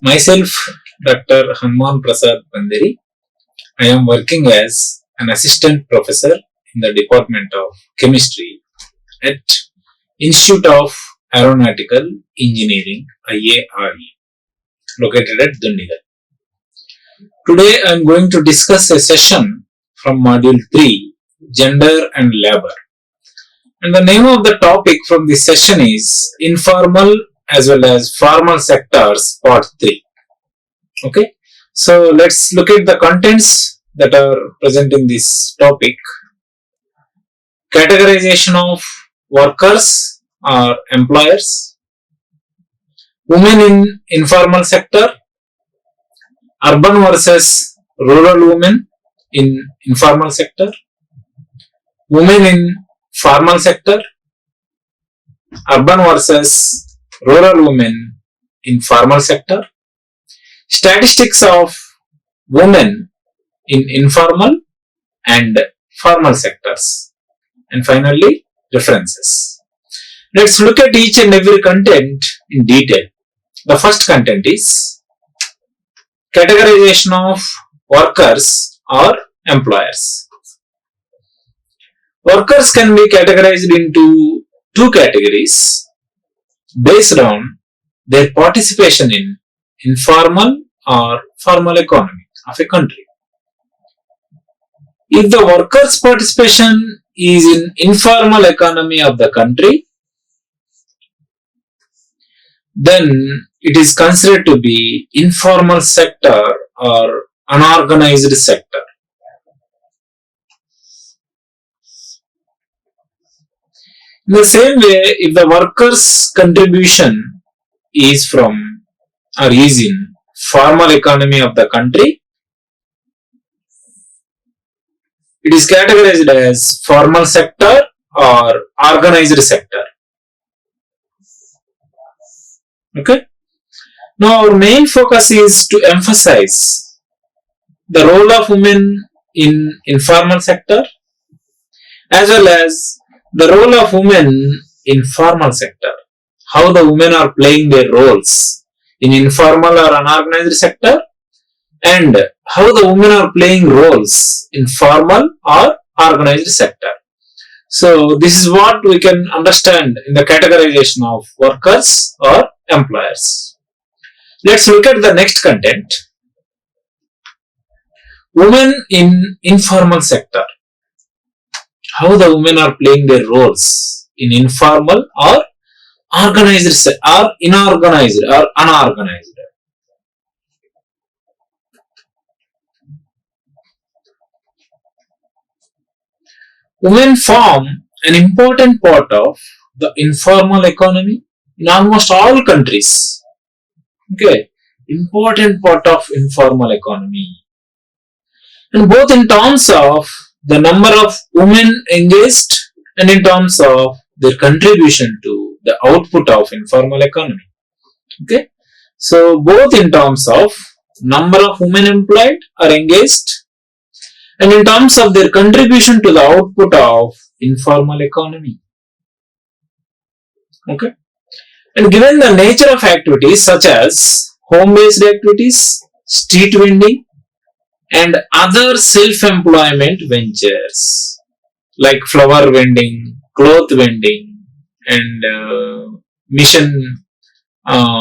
Myself, Dr. Hanuman Prasad. I am working as an assistant professor in the Department of Chemistry at Institute of Aeronautical Engineering IARE, located at Dundigal. Today I am going to discuss a session from Module 3, Gender and Labor. And the name of the topic from this session is Informal as well as Formal Sectors Part 3. Okay, so let's look at the contents that are present in this topic. Categorization of workers or employers, women in informal sector, urban versus rural women in informal sector, women in formal sector, urban versus rural women in formal sector, statistics of women in informal and formal sectors, and finally references. Let's look at each and every content in detail. The first content is categorization of workers or employers. Workers can be categorized into two categories based on their participation in informal or formal economy of a country. If the workers' participation is in informal economy of the country, then it is considered to be informal sector or unorganized sector. In the same way, if the workers' contribution is from or is in formal economy of the country, it is categorized as formal sector or organized sector. Okay. Now our main focus is to emphasize the role of women in informal sector as well as the role of women in formal sector. How the women are playing their roles in informal or unorganized sector, and how the women are playing roles in formal or organized sector. So this is what we can understand in the categorization of workers or employers. Let's look at the next content. Women in informal sector. How the women are playing their roles in informal or organized or inorganized or unorganized. Women form an important part of the informal economy in almost all countries. Okay, important part of informal economy. And both in terms of the number of women engaged and in terms of their contribution to the output of informal economy. Okay, so both in terms of number of women employed or engaged and in terms of their contribution to the output of informal economy. Okay, and given the nature of activities such as home-based activities, street vending, and other self-employment ventures like flower vending, cloth vending, and mission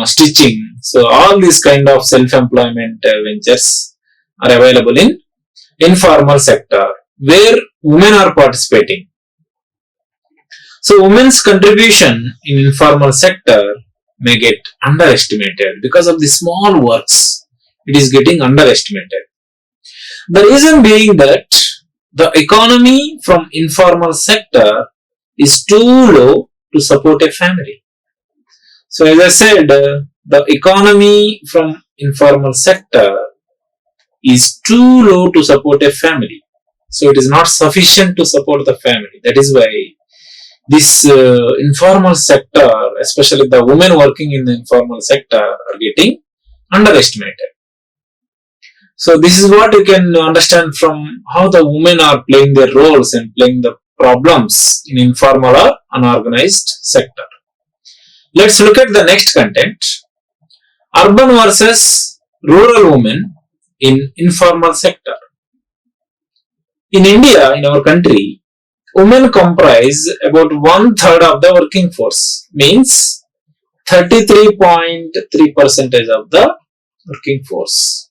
stitching. So all these kind of self-employment ventures are available in informal sector where women are participating. So women's contribution in informal sector may get underestimated because of the small works. It is getting underestimated. The reason being that the economy from informal sector is too low to support a family. So as I said, the economy from informal sector is too low to support a family. So it is not sufficient to support the family. That is why this informal sector, especially the women working in the informal sector, are getting underestimated. So this is what you can understand from how the women are playing their roles and playing the problems in informal or unorganized sector. Let's look at the next content. Urban versus rural women in informal sector. In India, in our country, women comprise about 1/3 of the working force, means 33.3% of the working force.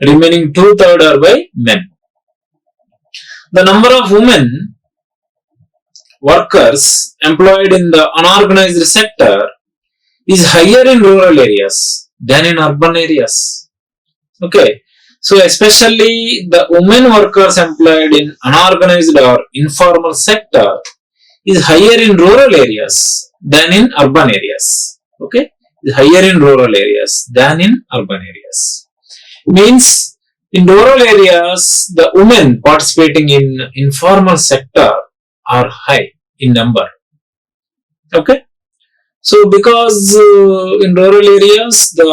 Remaining 2/3 are by men. The number of women workers employed in the unorganized sector is higher in rural areas than in urban areas. Okay, so especially the women workers employed in unorganized or informal sector is higher in rural areas than in urban areas. Okay, is higher in rural areas than in urban areas. Means in rural areas, the women participating in informal sector are high in number. Okay, so because in rural areas the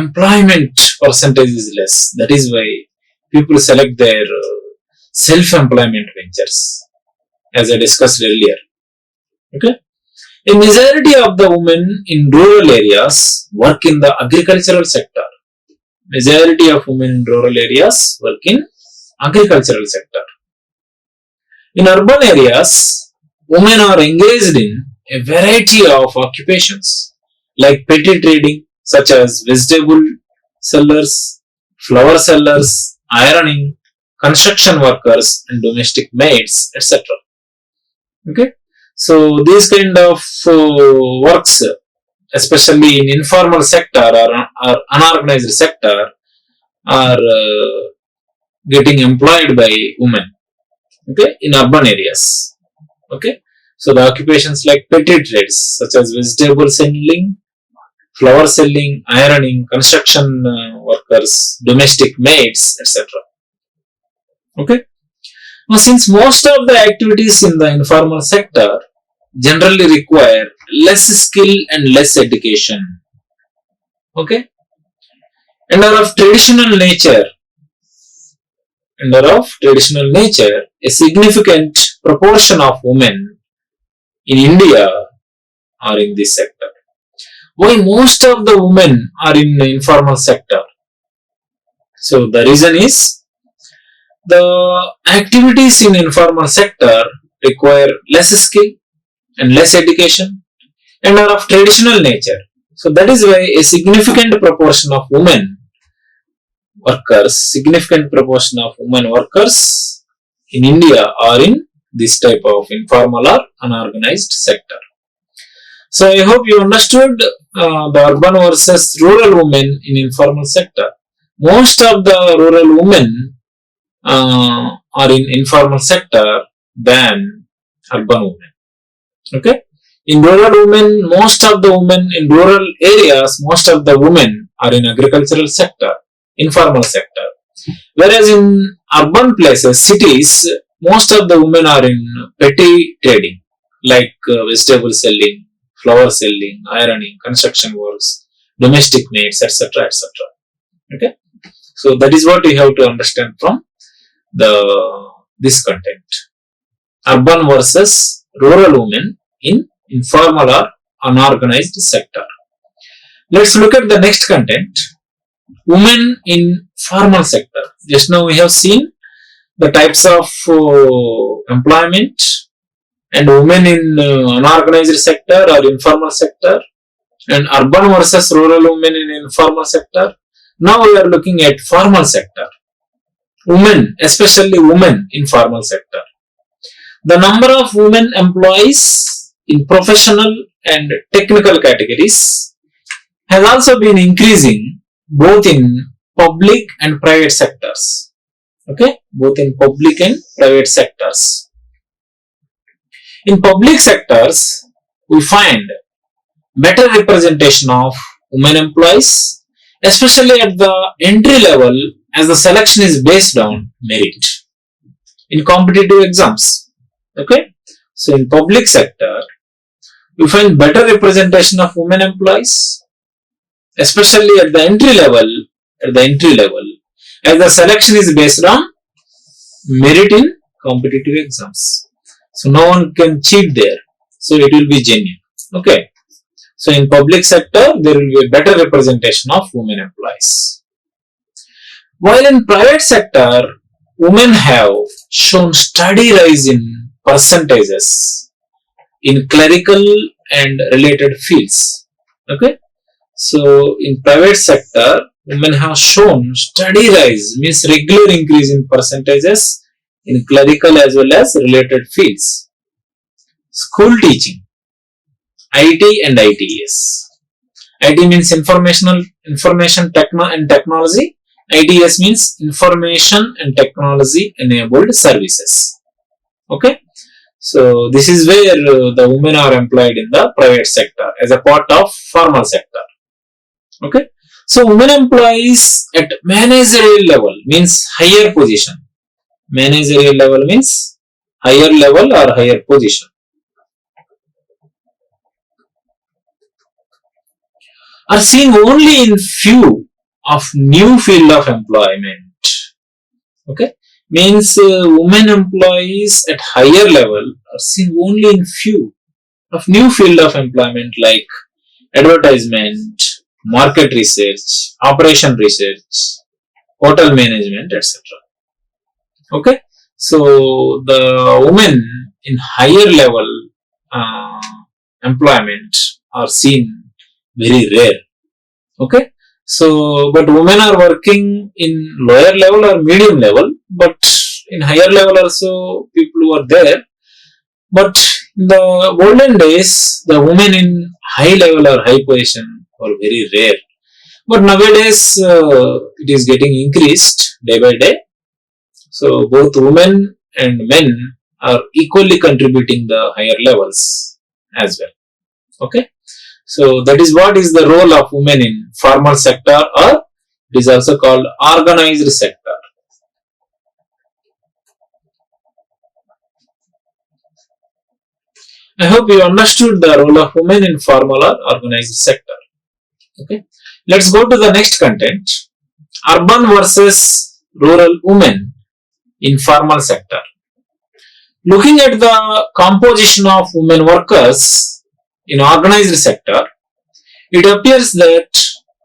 employment percentage is less, that is why people select their self-employment ventures, as I discussed earlier. Okay, a majority of the women in rural areas work in the agricultural sector. Majority of women in rural areas work in agricultural sector. In urban areas, women are engaged in a variety of occupations like petty trading, such as vegetable sellers, flower sellers, ironing, construction workers, and domestic maids, etc. Okay, so these kind of works, especially in informal sector or unorganized sector, are getting employed by women. Okay, in urban areas. Okay, so the occupations like petty trades such as vegetable selling, flower selling, ironing, construction workers, domestic maids, etc. Okay, now since most of the activities in the informal sector generally require less skill and less education. Okay, and are of traditional nature, a significant proportion of women in India are in this sector. Why most of the women are in the informal sector? So the reason is the activities in informal sector require less skill and less education and are of traditional nature. So that is why a significant proportion of women workers in India are in this type of informal or unorganized sector. So I hope you understood the urban versus rural women in informal sector. Most of the rural women are in informal sector than urban women. Okay, in rural women, most of the women in rural areas, most of the women are in agricultural sector, informal sector. Whereas in urban places, cities, most of the women are in petty trading, like vegetable selling, flower selling, ironing, construction works, domestic maids, etc., etc. Okay, so that is what you have to understand from this content: urban versus rural women in informal or unorganized sector. Let's look at the next content: women in formal sector. Just now we have seen the types of employment and women in unorganized sector or informal sector, and urban versus rural women in informal sector. Now we are looking at formal sector. Women, especially women in formal sector. The number of women employees in professional and technical categories has also been increasing both in public and private sectors. Okay, both in public and private sectors. In public sectors, we find better representation of women employees, especially at the entry level, as the selection is based on merit in competitive exams. Okay, so in public sector, we find better representation of women employees, especially at the entry level, at the entry level, as the selection is based on merit in competitive exams. So no one can cheat there. So it will be genuine. Okay. So in public sector, there will be a better representation of women employees. While in private sector, women have shown steady rise in percentages in clerical and related fields. Okay. So in private sector, women have shown steady rise, means regular increase in percentages in clerical as well as related fields. School teaching, IT and ITES. IT means information and technology. ITS means information and technology enabled services. Okay. So this is where the women are employed in the private sector as a part of formal sector. Okay. So women employees at managerial level means higher position. Managerial level means higher level or higher position. Are seen only in few of new field of employment. Okay. Means women employees at higher level are seen only in few of new field of employment like advertisement, market research, operation research, hotel management, etc. Okay. So the women in higher level employment are seen very rare. Okay. So, but women are working in lower level or medium level, but in higher level also people who are there. But in the olden days, the women in high level or high position were very rare. But nowadays, it is getting increased day by day. So, both women and men are equally contributing the higher levels as well. Okay. So that is what is the role of women in formal sector, or it is also called organized sector. I hope you understood the role of women in formal or organized sector. Okay. Let's go to the next content. Urban versus rural women in formal sector. Looking at the composition of women workers in organized sector, it appears that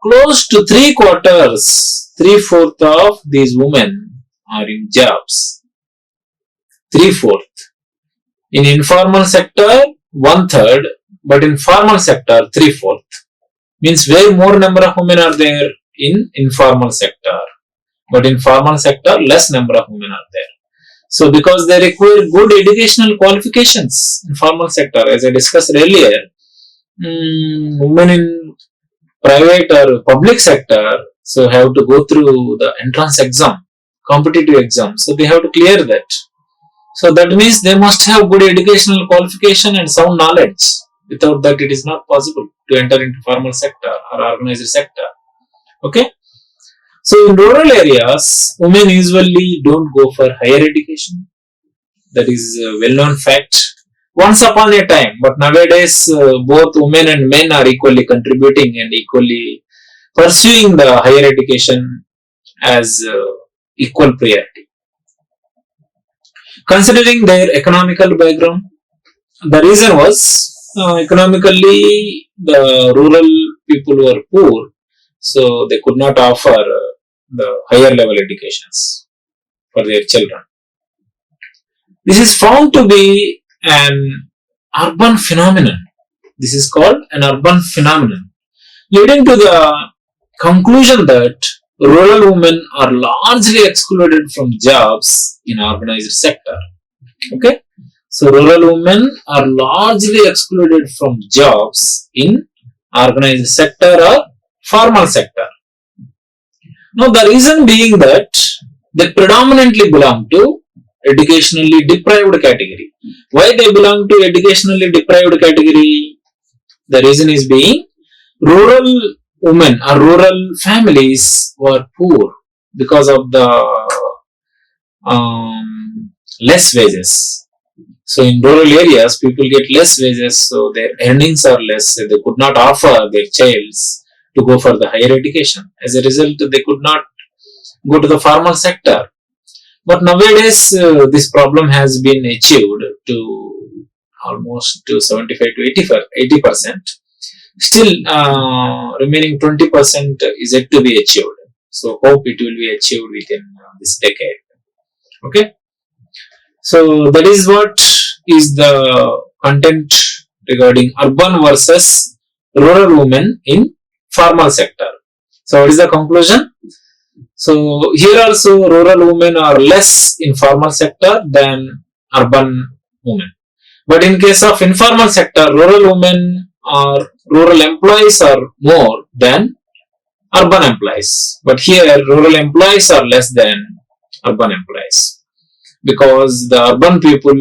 close to 3/4 of these women are in jobs. 3/4. In informal sector, 1/3, but in formal sector, 3/4. Means way more number of women are there in informal sector, but in formal sector, less number of women are there. So because they require good educational qualifications in formal sector, as I discussed earlier, women in private or public sector so have to go through the entrance exam, competitive exam. So they have to clear that. So that means they must have good educational qualification and sound knowledge. Without that, it is not possible to enter into formal sector or organized sector. Okay. So in rural areas, women usually don't go for higher education. That is a well-known fact. Once upon a time, but nowadays both women and men are equally contributing and equally pursuing the higher education as equal priority. Considering their economical background, the reason was economically the rural people were poor, so they could not offer the higher level educations for their children. This is found to be an urban phenomenon. This is called an urban phenomenon, leading to the conclusion that rural women are largely excluded from jobs in organized sector. Okay, so rural women are largely excluded from jobs in organized sector or formal sector. Now the reason being that they predominantly belong to educationally deprived category. Why they belong to educationally deprived category? The reason is being rural women or rural families were poor because of the less wages. So in rural areas, people get less wages, so their earnings are less. So they could not offer their childs to go for the higher education. As a result, they could not go to the formal sector. But nowadays, this problem has been achieved to almost to 75 to 80%. Still, remaining 20% is yet to be achieved. So, hope it will be achieved within this decade. Okay. So, that is what is the content regarding urban versus rural women in formal sector. So, what is the conclusion? So, here also rural women are less in formal sector than urban women. But in case of informal sector, rural women or rural employees are more than urban employees. But here, rural employees are less than urban employees, because the urban people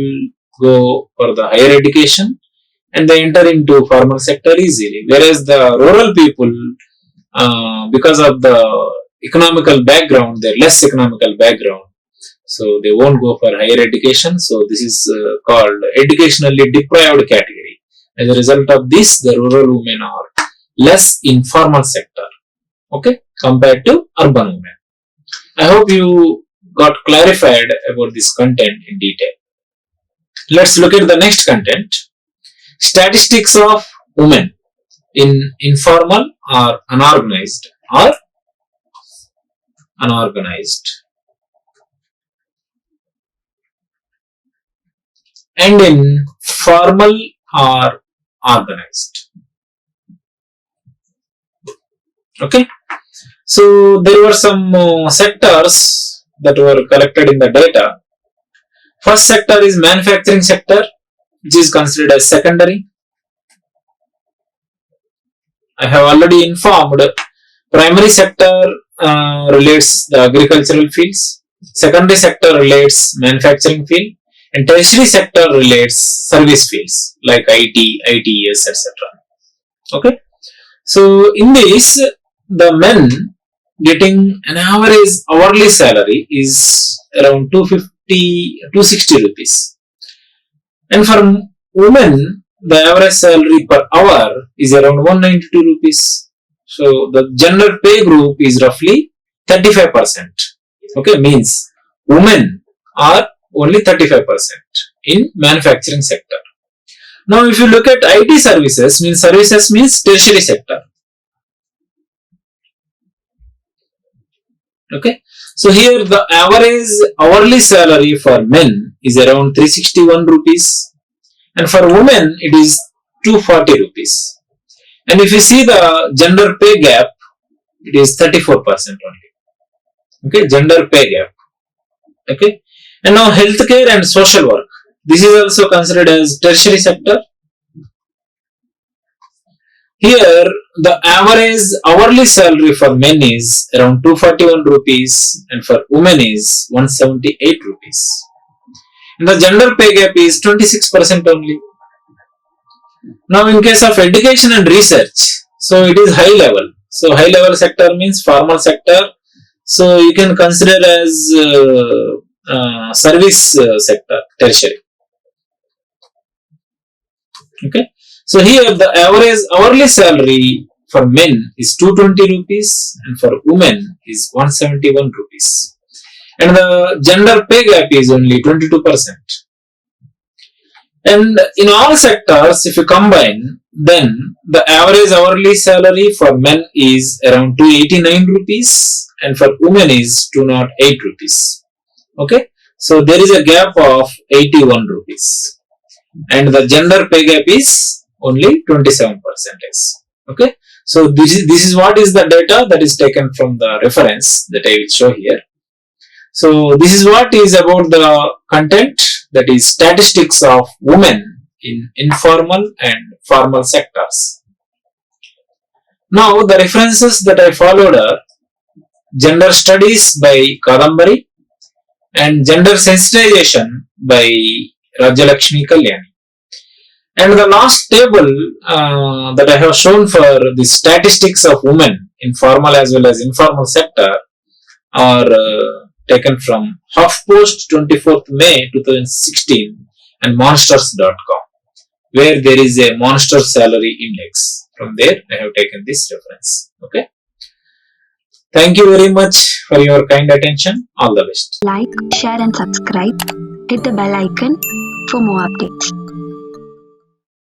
go for the higher education and they enter into formal sector easily, whereas the rural people, because of the economical background, they're less economical background, so they won't go for higher education. So this is called educationally deprived category. As a result of this, the rural women are less in formal sector, okay, compared to urban women. I hope you got clarified about this content in detail. Let's look at the next content. Statistics of women in informal or unorganized and in formal or organized. Okay. So there were some sectors that were collected in the data. First sector is manufacturing sector, which is considered as secondary. I have already informed primary sector relates the agricultural fields, secondary sector relates manufacturing field, and tertiary sector relates service fields like IT, ITES, etc. Okay. So in this, the men getting an average hourly salary is around 260 rupees. And for women, the average salary per hour is around 192 rupees. So the gender pay group is roughly 35%. Okay, means women are only 35% in manufacturing sector. Now if you look at IT services means tertiary sector. Okay, so here the average hourly salary for men is around 361 rupees and for women it is 240 rupees. And if you see the gender pay gap, it is 34% only. Okay, gender pay gap. Okay, and now healthcare and social work. This is also considered as tertiary sector. Here, the average hourly salary for men is around 241 rupees and for women is 178 rupees. And the gender pay gap is 26% only. Now, in case of education and research, so it is high level. So, high level sector means formal sector. So, you can consider as service sector, tertiary. Okay. So, here the average hourly salary for men is 220 rupees and for women is 171 rupees. And the gender pay gap is only 22%. And in all sectors, if you combine, then the average hourly salary for men is around 289 rupees and for women is 208 rupees. Okay, so there is a gap of 81 rupees and the gender pay gap is only 27%. Okay, so this is what is the data that is taken from the reference that I will show here. So this is what is about the content, that is statistics of women in informal and formal sectors. Now the references that I followed are Gender Studies by Kadambari and Gender Sensitization by Rajalakshmi Kalyani. And the last table that I have shown for the statistics of women in formal as well as informal sector are taken from HuffPost 24th May 2016 and monsters.com, where there is a monster salary index. From there I have taken this reference. Okay. Thank you very much for your kind attention. All the best. Like, share and subscribe. Hit the bell icon for more updates.